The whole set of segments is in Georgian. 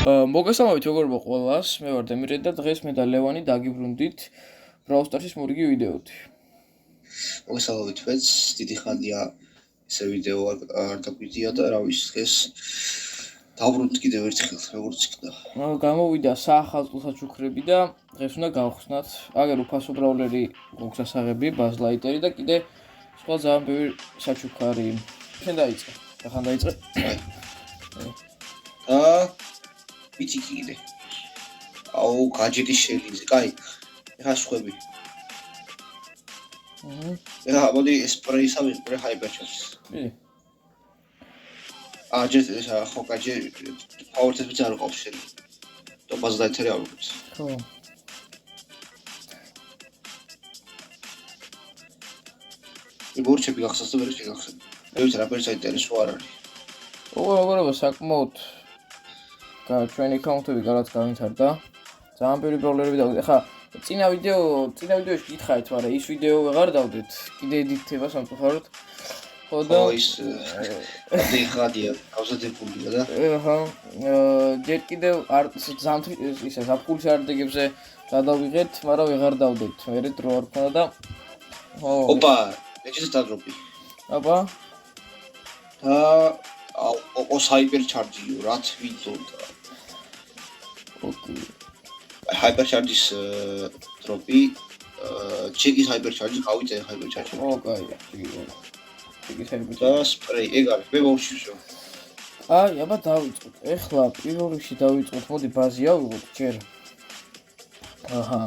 მოგესალმებით როგორ ყველას, მე ვარ დემირე და დღეს მე და ლევანი დაგიბრუნდით Brawl Stars-ის მურგი ვიდეოთი. მოგესალმებით მეც, დიდი ხანია ესე ვიდეო არ დაგვიდია და რა ვიცი დღეს დავბრუნდით კიდევ ერთხელ როგორც იქნა. გამოვიდა საახალწლო საჩუქრები და დღეს უნდა გავხსნათ. აგერ უფასო ბრაულერი გვაქვს ასაღები, ბაზლაიტერი და კიდე სხვა ძალიან ბევრი საჩუქარი. შენ დაიწყე. ახლა დაიწყე. და ვიცი კიდე. აუ, გაჯეტის შელინზე, კაი. ეხა სხვები. ეხა მოდი სპრეისა ვიყვრე ჰაიპერჩარჯს. ჯერ ხო გაჯე პაუერთები არ ყავს შენ. და ბაზლაიტერი არ უყავს. ხო. იგორჩები გახსოვს და ვერ შეგახსენებ. მე ვიცი რა პერსა ინტერესო არ არის. უბრალოდ საკმაოდ ჩვენი კაუნტები გარეთ გამითარდა. ძალიან ბევრი ბრაულერები დავდეთ. ეხა წინა ვიდეოში გითხარით, მაგრამ ის ვიდეო ვეღარ დავდეთ. კიდე ედიტება სამწუხაროდ. ხო და ის დიხადია, გავზადებულია და აჰა, ჯერ კიდევ არ ისე ზაფხულის არდეგებზე გადავიღეთ, მაგრამ ვეღარ დავდეთ. მერე დრო არ ქონდა და ოპა, ეჭის დაგროპი. აბა ო ჰაიპერჩარჯიო, რა თვითონდა. ოკეი. ჰაიპერჩარჯის დროპი, ჩეკის ჰაიპერჩარჯი, გავიწე ჰაიპერჩარჯი. ოკეი, ჩეკის ჰაიპერჩარჯი. და სპრეი, ეგ არის, მე მოვშიშო. აი, აბა დავიწყოთ. ეხლა პირველ რიგში დავიწყოთ, მოდი ბაზი ავიღოთ ჯერ. აჰა.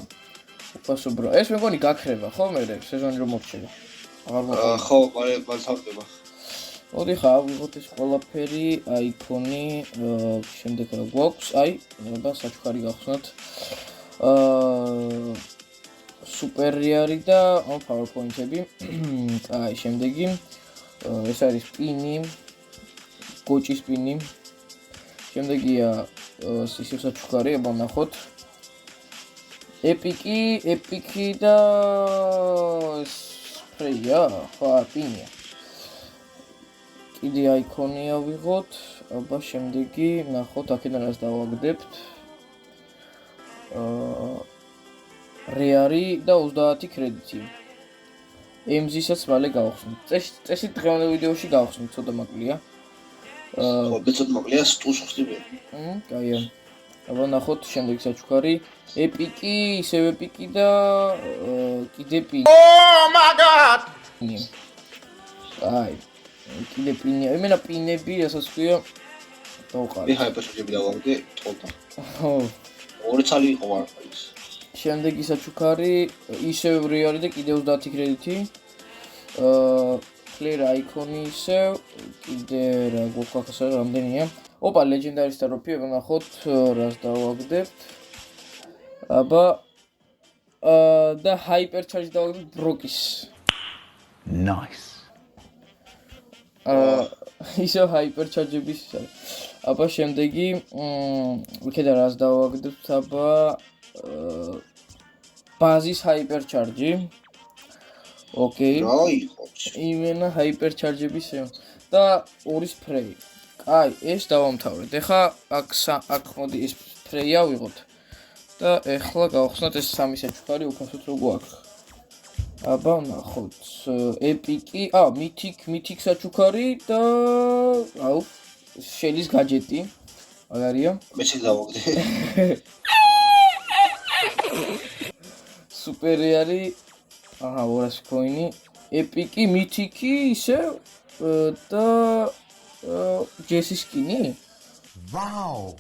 უფასო ბრა. ეს მეგონი გაქრება, ხო, მე სეზონი რომ მოჩება. აღარ მოხდა. ხო, მალთავდება. მოდი ხა ავიღოთ ეს ყველაფერი, აიფონი, შემდეგ რა გვაქვს? აი, აბა საჩუქარი გავხსნათ. სუპერიარი და PowerPoint-ები. აი, შემდეგი ეს არის პინი, გოჭის პინი. შემდეგია ისე საჩუქარი, აბა ნახოთ. ეპიკი და სპრეია, ხო, პინია. კიდე აიკონი ავიღოთ, აბა შემდეგი ნახოთ აქედან რას დავაგდებთ. რეარი და 30 კრედიტი. MZ-საც მალე გავხსნით. წესით დღევანდელ ვიდეოში გავხსნით, ცოტა მაკლია. ხო, ცოტა მაკლია, სტუს ხსნები. კაია. აბა ნახოთ შემდეგი საჩუქარი. ეპიკი, ისევ ეპიკი და კიდე პინი. Oh my god! აი. კიდე პინია. იმენა პინები, რასაც ქვია, დავყავ. მე ჰაიპერჩარჯები დავაგდე, ტყოდა. ხო. ორი ცალი იყო ის. შემდეგი საჩუქარი, ისევ რეალი და კიდე 30 კრედიტი. ფლერ აიკონი ისევ, კიდე რა გვაქვს ახლა რამდენია? ოპა, ლეგენდარის და როფი, აბა ნახოთ, რას დავაგდებთ. აბა და ჰაიპერჩარჯი დავაგდებთ ბროკის. Nice. ისევ ჰაიპერჩარჯების ის არის. აბა შემდეგი იქედა რას დავაგდებთ, აბა ბაზის ჰაიპერჩარჯი. ოკეი. რა იყო? იმენა ჰაიპერჩარჯების და ორი სპრეი. კაი, ეს დავამთავრეთ. ეხლა აქ მოდი ეს სპრეი ავიღოთ. და ეხლა გავხსნათ ეს სამი საჩუქარი უფასოდ რო გვაქვს. აბა ნახოთ. ეპიკი, მითიკ საჩუქარი და აუ, შელის გაჯეტი. მაგარია. მეც დავაგდე. სუპერიარი, 200 კოინი. ეპიკი, მითიკი, ისე და ჯესის სკინი. Wow.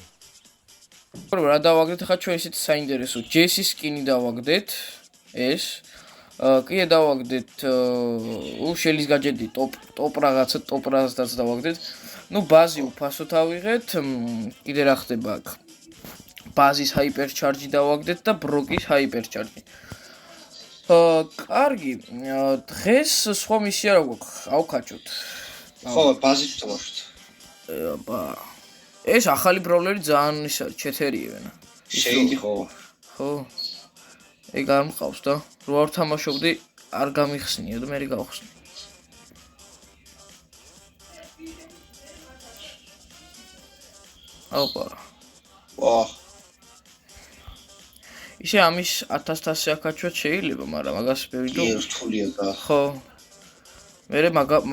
რა დავაგდეთ ხა ჩვენ ისეთ საინტერესო ჯესის სკინი დავაგდეთ ეს. კიდე დავაგდეთ შელის გაჯეტი ტოპ რაღაცაც დავაგდეთ. ნუ ბაზი უფასოდ ავიღეთ. კიდე რა ხდება აქ? ბაზის ჰაიპერჩარჯი დავაგდეთ და ბროკის ჰაიპერჩარჯი. კარგი, დღეს სხვა მისია რა გვაქვს? ავკაჭოთ. ხო, ბაზით ვთამაშოთ. აბა ეს ახალი ბრაულერი ძალიან ისა ჩეთერიებენა. შეიდი ხო? ხო. ეგ არ მყავს და რო არ თამაშობდი არ გამიხსნია და მე გავხსნი. ოპა. ვა, ისე ამის 1000 აკაჩვათ შეიძლება, მაგრამ მაგას ბევრი კი რთულია და ხო. მე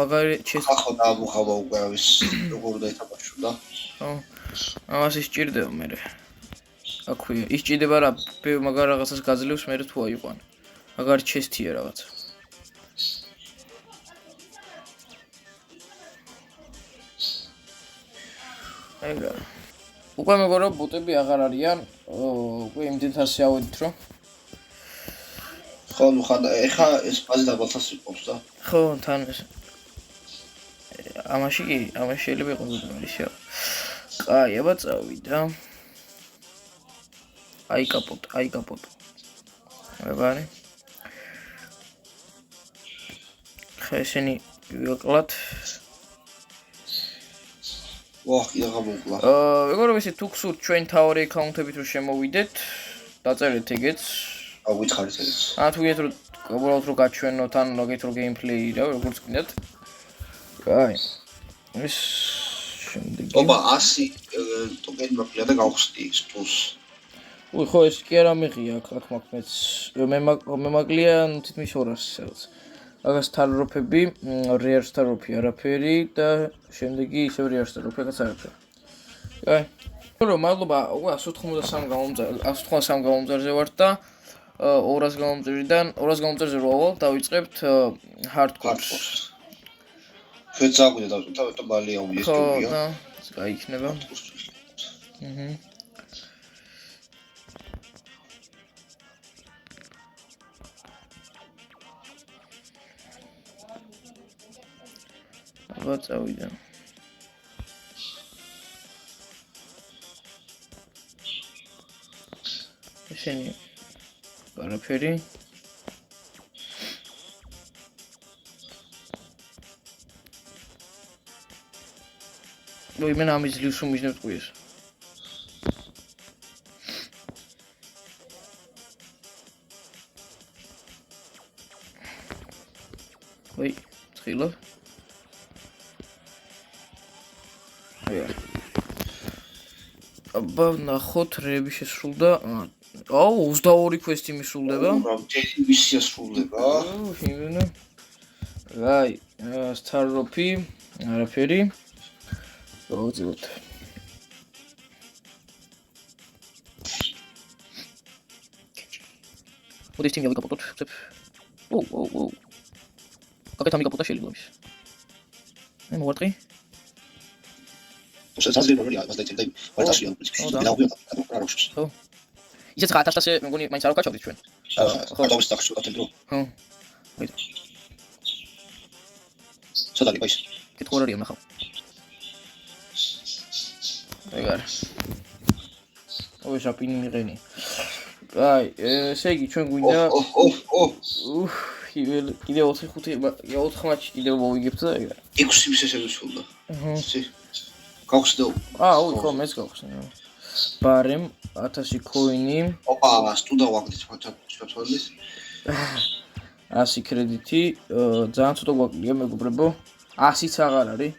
მაგარი ჩეს ახლა დაამუხავა უკვე ამის როგორ დაეთამაშო და ხო. ამას ისჭირდება მე. აქვია, ისჭირდება რა, მაგარ რაღაცას გაძლევს მე თუ აიყვან. მაგარი ჩესთია რაღაცა. ეგა. უკვე მეგონა ბოტები აღარ არიან. უკვე იმდენთ ასე ავედით რომ ხო ნუ ეხა ეს ბაზი დაბალთას იყოს და ხო, თან ეს ამაში შეიძლება იყოს ისე. კაი, აბა წავიდა. აი კაპოტ. აბარი. ხა ესენი ვიაკლათ. ვა, კიდე გამოვკლა. მეგონა ისე თუ გსურთ ჩვენ თავარი აკაუნტებით რომ შემოვიდეთ, დაწერეთ ეგეც. ვითხარით ეს. თუ გინდათ რომ უბრალოდ რომ გაჩვენოთ ან მაგით რომ გეიმპლეი რა, როგორც გინდათ. აი. ეს შემდეგი. ობა 100 ტოკენი მაქვს და გავხსნი ის პლუს. ხო ეს კი არ ამიღია აქ მაქვს მე მაგლია თითქმის 200 რაღაც. მაგას თაროფები, რეარ სტაროფი არაფერი და შემდეგი ისევ რეარ სტაროფი რაც არაფერი. აი. რომ მადლობა 183 გამომწერზე ვარ და 200 გამომწერზე რო ავალ დავიწყებთ hardcore-ს. ჩვენ წაგვიდა და ბალია უიეს ჯობია. ხო და გაიქნება. აბა წავიდა. ესენი არაფერი. მე ამის ძლივს უმიჯნებ ტყუეს. ვაი, ცხილა. აბა ნახოთ რეები შესრულდა. 22 კვესტი მისრულდება. რამდენი მისია სრულდება? იმენა. აი, სტაროფი, არაფერი. გავუძილოთ. მოდი თინგა ვიკაპოტოთ. ოუ. კაკეთა მიკაპოტა შეიძლება ის. მე მოვარტყი. შესაძლოა როგორია მას დაიწერა და ვარტაშია პრინციპში და დაუბრუნდა ხო. ისეც 1000-ზე მე მგონი მაინც არ ვკაჩავდით ჩვენ. ხო დავს დახშო და დრო ხო. ვait. სადარი პაის კითხვა რარია ნახავ. ეგარ. ой შაპინი მიყენი. აი, ესე იგი ჩვენ გვინდა კიდე 4-5 4 კიდე მოვიგებთ და ეგარ. 6 მისესები სულდა. გავხსნე. ოი, ხო, მეც გავხსნე. ბარემ 1000 კოინი. ოპა, სტუდა ვაგდით ფოთოლის. 100 კრედიტი, ძალიან ცოტა გვაკლია მეგობრებო. 100-იც აღარ არის.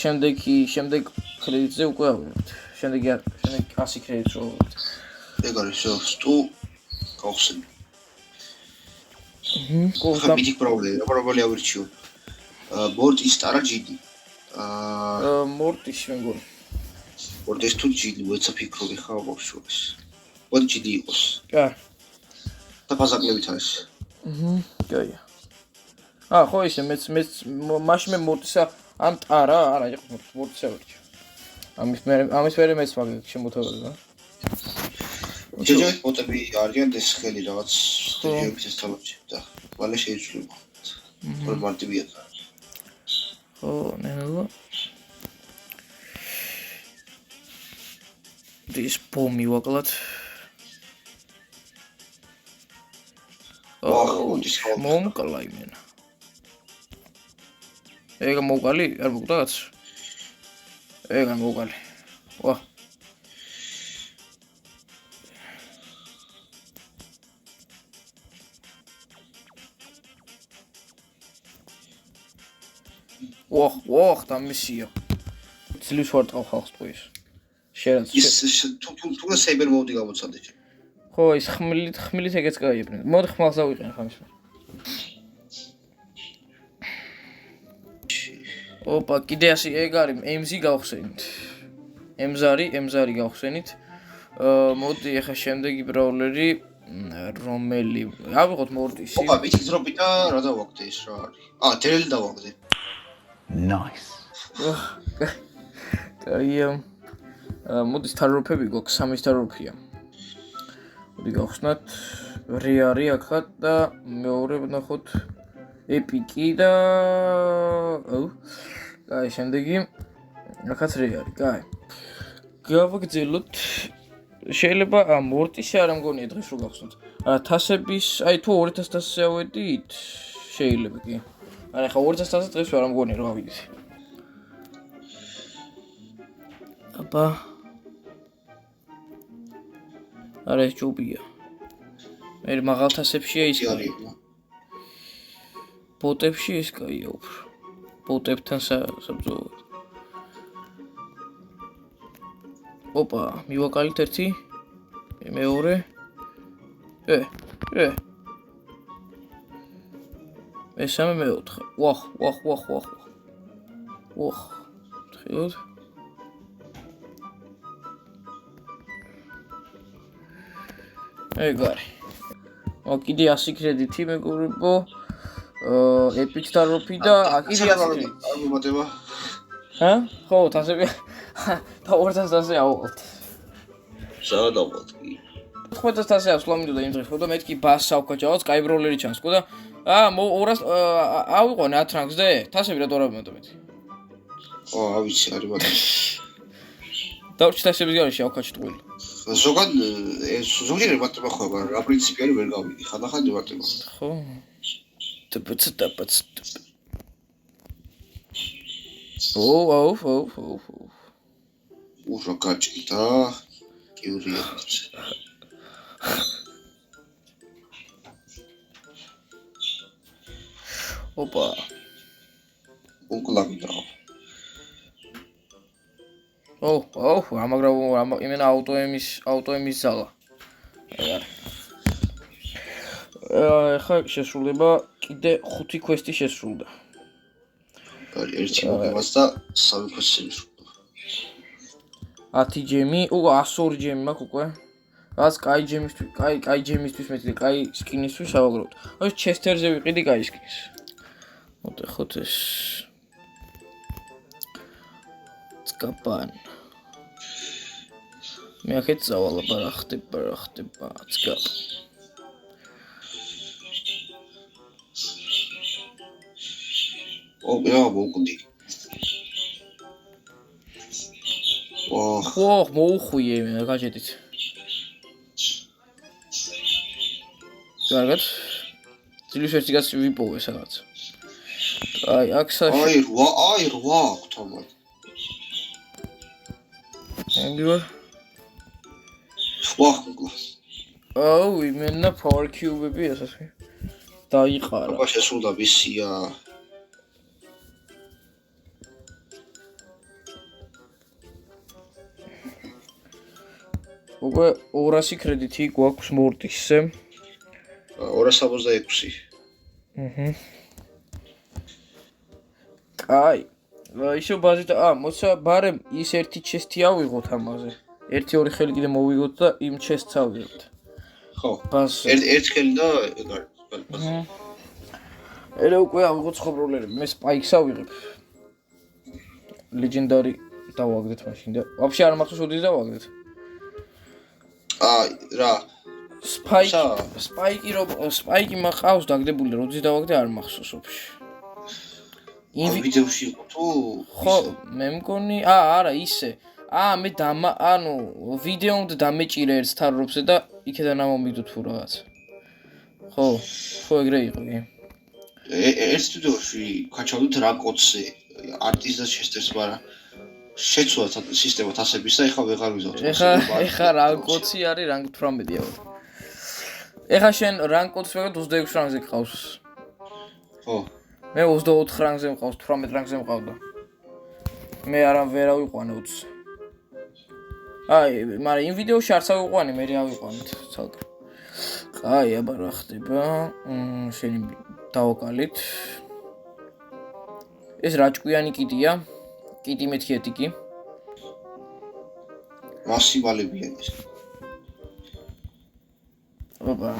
შემდეგ კრედიტზე უკვე ავიღებთ. შემდეგ 100 კრედიტს რო ავიღებთ. ეგ არის სტუ გავხსნე. ხო, მითი პრობლემა ავირჩიო. ბორდი სტარა ჯიდი. მორტის მეგონი. ბორდის თუ ჯიდი ვეცა ფიქრობი ხა ბავშვებს. ბორდი ჯიდი იყოს. კა. და ფაზაკლებით არის. კაია. ხო ისე მეც მაშინ მე მორტისა ან ტარა, არა იყო მორტისა ვერჩი. ამის მერე მეც მაგ შემოთავაზა რა. ჯეჯე ფოტები არიან ეს ხელი რაღაც სტუდიოების ესწავლობთ და მალე შეიძლება. თორე მარტივია. ხო, ნელა. დის პომი ვაკლათ. მომკლა იმენა. ეგა მოვკალი, არ მოგდაც? ეგა მოვკალი. ვა. ოხ, დამისია. ძლივს ვარტყავ ხალხს ტყუის. შენაც თუ საიბერ მოუდი გამოცადე. ხო ის ხმლით ეგეც გაიებნე. მოდი ხმალს დავიყენე ხამის მე. ოპა, კიდე ასე ეგ არის MZ გავხსენით. MZ გავხსენით. მოდი ახლა შემდეგი ბრაულერი რომელი ავიღოთ მორტისი. ოპა, ვიცით რომ პიტა რა დავაგდე ის რა არის? დრელი დავაგდე. Nice. კაია. მოდი სტაროფები გვაქვს, 3 სტაროფია. მოდი გავხსნათ რეარი აქაც და მეორე ვნახოთ ეპიკი და კაი, შემდეგი აქაც რეარი, კაი. გავაგრძელოთ შეიძლება მორტისი არ ამგონია დღეს რო გავხსნათ. თასების, აი თუ 2000 თასზე ავედით, შეიძლება კი. არა ხა 2000 თასზე დღეს არ ამგონია რა გავიდით. აბა არა ეს ჯობია. მე მაღალ თასებშია ის კაი. ბოტებში ის კაია უფრო. ბოტებთან საბრძოლოდ. ოპა, მივაკალით ერთი, მეორე. მესამე მეოთხე. ვახ. თხილოთ. ეგ არის. კიდე 100 კრედიტი მეგობრებო. ეპიკ სტაროფი და კიდე 100 კრედიტი. არ მომატება. ხო, თასები და 2000 თასზე ავიღოთ. სად ავიღოთ კი? 9000 თასზე ასვლა მინდოდა იმ დღეს, ხო და მეთქი ბას ავკაჭავაც, კაი ბროლერი ჩანს, ხო და 200 ავიყვანე 10 რანგზე, თასები რატო არ ავიმატო მეთქი? ავიცი, არის ბატონო. დავრჩი თასების გარეშე ავკაჭით ყველი. ზოგიერთი მარტება ხო, მაგრამ რა პრინციპი ვერ გავიდი, ხანდახან მარტება. ხო. ტბც. უშო გაჭირდა. კიურია. ოპა. უკლავდა. მაგრამ იმენა აუტოემის ზალა. ხა შესრულდება კიდე 5 კვესტი შესრულდა. არის ერთი მოგებას და 3 კვესტი შესრულდა. 10 ჯემი, 102 ჯემი მაქვს უკვე. რაც კაი ჯემისთვის მეტი, კაი სკინისთვის ავაგროვთ. აი ჩესტერზე ვიყიდი კაი სკინს. მოდიხოთ ეს წკაპან. მე აქეთ წავალ რა ხდება წკაპ. მოვკვდი. მოუხვიე მე გაჭედით. კარგად. ძილის ერთი კაცი ვიპოვე სადაც. აი, აქ აი 8 თომად. ეგრე. იმენა power cube-ები ასასვი. დაიყარა. აბა შესრულდა მისია. უკვე 200 კრედიტი გვაქვს მორტისზე. 266. კაი. ისო ბაზით მოცა ბარემ ის ერთი ჩესტი ავიღოთ ამაზე. 1-2 ხელი კიდე მოვიღოთ და იმ ჩესტს ავიღოთ. ხო. ბას. ერთ ხელი და ეგ არის. ერე უკვე ავიღოთ ხროლერები. მე სპაიქს ავიღებ. ლეგენდარი დავაგდეთ მაშინ და ვაფშე არ მახსოვს ოდის დავაგდეთ. რა სპაიკი მახავს დაგდებული როდის დავაგდე არ მახსოვს ვაფშე. ვიდეოში იყო თუ ხო მე მგონი არა ისე მე ვიდეომდ დამეჭირე ერთ სტაროფზე და იქედან ამომიგდო თუ რაღაც ხო ეგრე იყო კი ერთ ვიდეოში ქაჩავდით რა კოდზე არტის და ჩესტერს მაგრამ შეცვალა სისტემა თასების და ეხლა ვეღარ ვიზავთ ეხლა რა კოდი არის რანგ 18-ია ეხლა შენ რანგ კოდს ვეღარ 26 რანგზე გყავს ხო მე 24 რანგზე მყავს 18 რანგზე მყავდა მე არა ვერავიყვანე 20 აი, მაგრამ იმ ვიდეოში არც ავიყვანი, მე ავიყვანით ცალკე. აი, აბა რა ხდება? შენი დავაკალით. ეს რაჭკვიანი კიდია. კიდი მეთქიეთი კი. მასივალებია ეს. ოპა.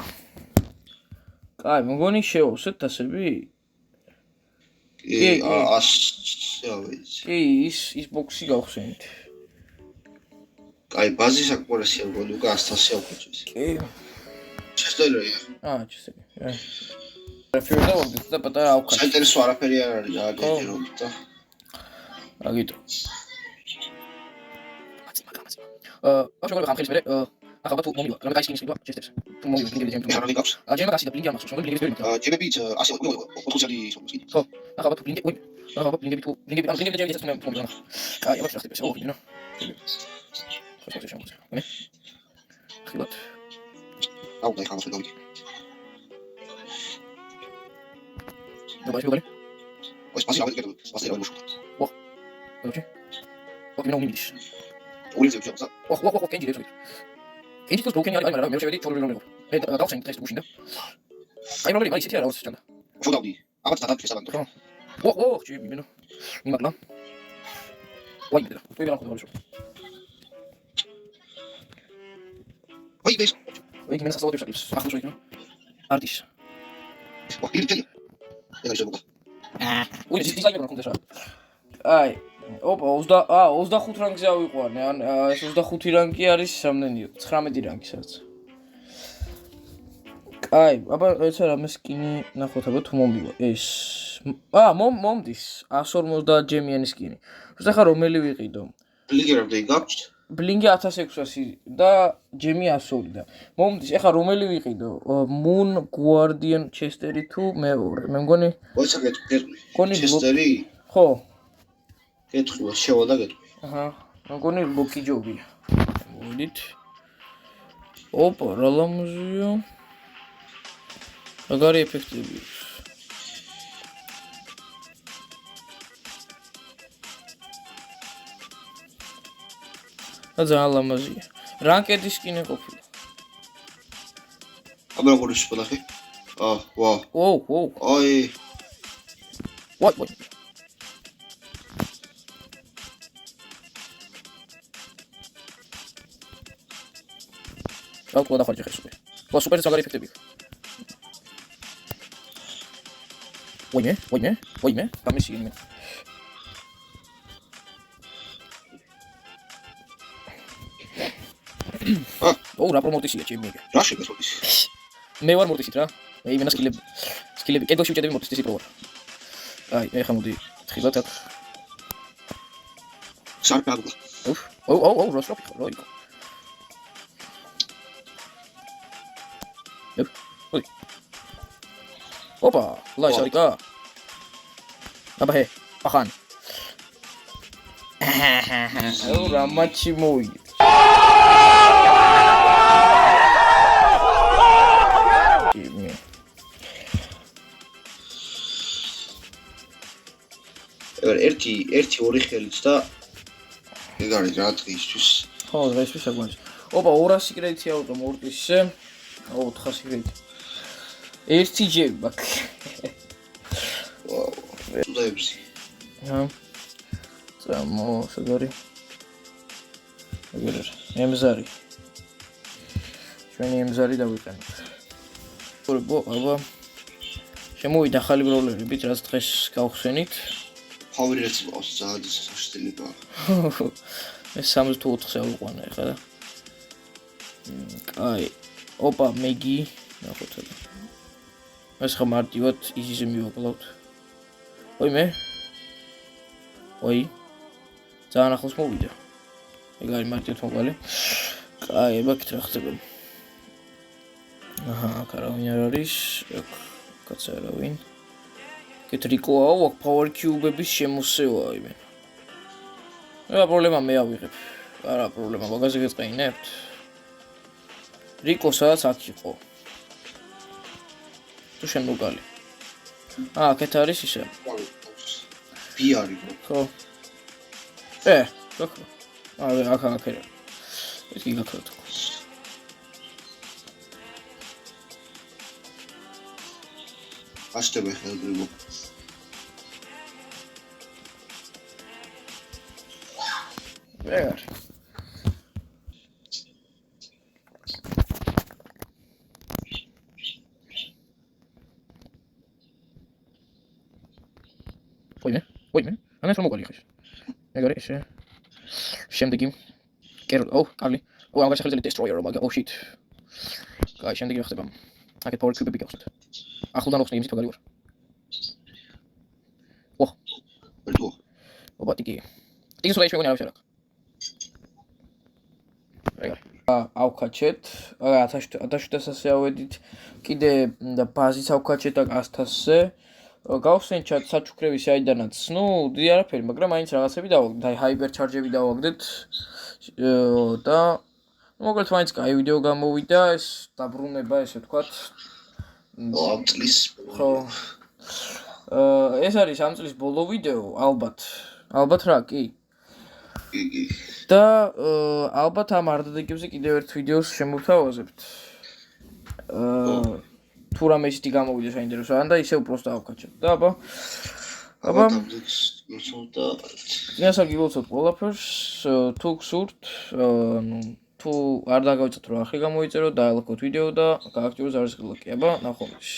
აი, მგონი შევავსეთ დასები? კი, ასევეც. კი, ის ბოქსი გავხსენით. აი, ბაზი საკმარისია მგონი უკვე 100-ი ავხოჭეს. კი. ჩესტერია. ჩესტერი. ფიორდა ვარდით და პატარა ავქა. საინტერესო არაფერი არ არის, აგეჯერობით და. აგიტო. აშუქო ხამხელის მერე ახლა თუ მომივა, რამე გაიშკინის ყიდვა ჩესტერს. თუ მომივა, ბლინგები ჯემი. რა გავს? ჯემი გასიდა ბლინგი ამასო, შენ ბლინგები ვერიმ. ჯებებით ასე უკვე 4-ი სულ. ხო, ახლა თუ ბლინგები, ახლა ბლინგები თუ ბლინგები ჯემი ეს თუ მომივა. აი, აბა რა ხდება? ო, ნო. ხო, შემოწე. მე. ხილოთ. აუ, დაი ხალხი დავიდი. ნაბაი შეგარი. ой, спасибо, вы это, спасибо, вы что. Короче. Вот меня умнишь. улица вообще, да? Ох, кенди лежит. Кенди тут broken, ай, მე შევედი ჩორბილო. და გავხსენ ტესტ გუშინდა. აი რომელი მაინც ისეთი არა უს ჩანდა. ხო დავდი. აბა დადაგე შესაბამისად. ო, ჯი მინო. მიმაკლა. ვაი, და თუ ვერა ხდება შო. ვაი, ეს. ვაი, მე სასწაულობ შეგებს. ახლა შევიქნა. არტის. ვაი, ტელი. ეგ შეიძლება. უი, დიზაინერი რა კონდეშა. აი, ოპა, 25 რანგზე ავიყვანე. ან ეს 25 რანგი არის რამდენიო? 19 რანგი სადაც. აი, აბა ეცა რამე სკინი ნახოთ აბა თუ მომივა. ეს მომდის 150 ჯემიანი სკინი. უბრალოდ ახლა რომელი ვიყიდო? ბლინგი რამდენი გაქვს? ბლინგი 1600 და ჯემი 100 და მომდის ახლა რომელი ვიყიდო? Moon Guardian Chesteri თუ მეორე. მე მგონი ოცა გეტყვი. მგონი ჩესტერი? ხო. გეტყვი, შევა და გეტყვი. აჰა. მგონი ლოკი ჯობია. მოდით. ოპა, რა ლამაზია. აგარი ეფექტები. ძალიან ლამაზია. რანკედი სკინი ყოფილა. აბა როგორ შეფლახი? ვა. ოუ. აი. ვაი. რა ყო დახარჯე ხესუე. ვა სუპერ ზაგარი ეფექტები. ვაიმე. გამისი მე. ო, რა პრომოტისია ჩემი ეგ. რა შეგეწოდის? მე ვარ მორტისით რა. მე იმენა სკილები კედელში ვჭედები მორტისით ისე პროვარ. აი, ეხა მოდი თხილად აქ. სარკადო. ო, როსროპი ხო იყო. ой. Опа, лай шарика. Абахе, пахан. Ура, матчи мой. ერთი ორი ხელით და ეგ არის რა დღისთვის. ხო, დღისთვის საგვანჭი. ოპა, 200 კრედიტი ავუწო მორტისზე. 400 კრედიტი. ერთი ჯები მაქვს. ვაუ. დაებსი. წამო, შეგარი. ეგრე. ემზარი. ჩვენი ემზარი დავიყენოთ. აბა. შემოვიდა ახალი ბროლერებით, რაც დღეს გავხსენით. ფავორიტს მყავს ძალიან საშიშტილება. მე 64-ზე ავიყვანე ხა და. აი, ოპა, მეგი, ნახოთ და. ეს ხა მარტივად იზიზე მივაკლავთ. ოიმე. ოი. ძალიან ახლოს მოვიდა. ეგ არის მარტივად მოყალე. აი, ებაკეთ რა ხდება. აჰა, კარავინ არ არის. აქ კაც არავინ. კეტრიკოა, აქ power cube-ების შემოსევა იმენ. რა პრობლემა მე ავიღებ. არა პრობლემა, მაგაზე გეწყინებთ. რიკო სადაც აქ იყო. თუ შენ მოგალი. აქეთ არის ისე. ვიარი. ხო. აკა. ეს კი გაქროთ. აშტები ხელგრიბო. ვეღარ. ვაიმე. ანას რომ მოყოლი ხარ. ეგარი ესე. შემდეგი. კერო, კაბლი. აღარ შეხედე destroyer მაგა. shit. კაი, შემდეგი რა ხდება? აკეთ power cube-ები გავხსნათ. ახლდან ვხსნე იმის მაგარი ვარ. ბერტო. ოპატიკი. ის რა შეიძლება აღარ ეგარი. ავკაჩეთ. 1700-ზე ავედით. კიდე ბაზის ავკაჩეთ 100-ზე. გავხსენთ საჩუქრები საიდანაც. დიდი არაფერი, მაგრამ მაინც რაღაცები დავაგდეთ. აი ჰაიპერჩარჯები დავაგდეთ. და მოკლედ მაინც კაი ვიდეო გამოვიდა, ეს დაბრუნება, ესე ვთქვათ. ამ წლის. ხო. ეს არის ამ წლის ბოლო ვიდეო, ალბათ რა, კი. კი. და ალბათ ამ არდადეგებზე კიდევ ერთ ვიდეოს შემოვთავაზებთ. თუ რამე ისეთი გამოვიდა საინტერესო, ან და ისევ უბრალოდ დავკაჩებ. და აბა წინასწარ გიგულწოთ ყველაფერს, თუ გსურთ, თუ არ დაგავიწყოთ რა ახლა გამოიწერო და აილაიქოთ ვიდეო და გააქტიუროთ ზარისხილაკი. აბა ნახვამდის.